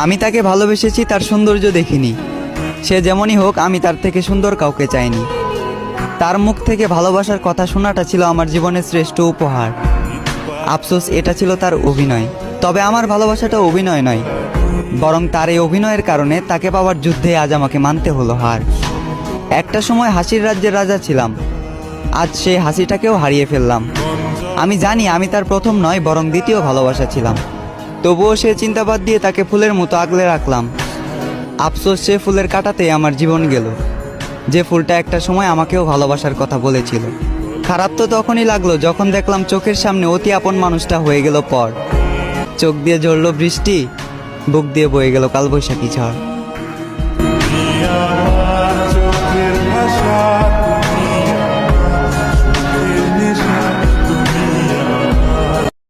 আমি তাকে ভালোবেসেছি তার সৌন্দর্য দেখিনি। সে যেমনই হোক, আমি তার থেকে সুন্দর কাউকে চাইনি। তার মুখ থেকে ভালোবাসার কথা শোনাটা ছিল আমার জীবনের শ্রেষ্ঠ উপহার। আফসোস, এটা ছিল তার অভিনয়। তবে আমার ভালোবাসাটা অভিনয় নয়, বরং তার এই অভিনয়ের কারণে তাকে পাওয়ার যুদ্ধে আজ আমাকে মানতে হলো হার। একটা সময় হাসির রাজ্যের রাজা ছিলাম, আজ সেই হাসিটাকেও হারিয়ে ফেললাম। আমি জানি আমি তার প্রথম নয়, বরং দ্বিতীয় ভালোবাসা ছিলাম। তবুও সে চিন্তাবাদ দিয়ে তাকে ফুলের মতো আগলে রাখলাম। আফসোস, সে ফুলের কাঁটাতেই আমার জীবন গেল, যে ফুলটা একটা সময় আমাকেও ভালোবাসার কথা বলেছিল। খারাপ তো তখনই লাগলো যখন দেখলাম চোখের সামনে অতি আপন মানুষটা হয়ে গেল পর। চোখ দিয়ে ঝরল বৃষ্টি, বুক দিয়ে বয়ে গেল কালবৈশাখী ঝড়।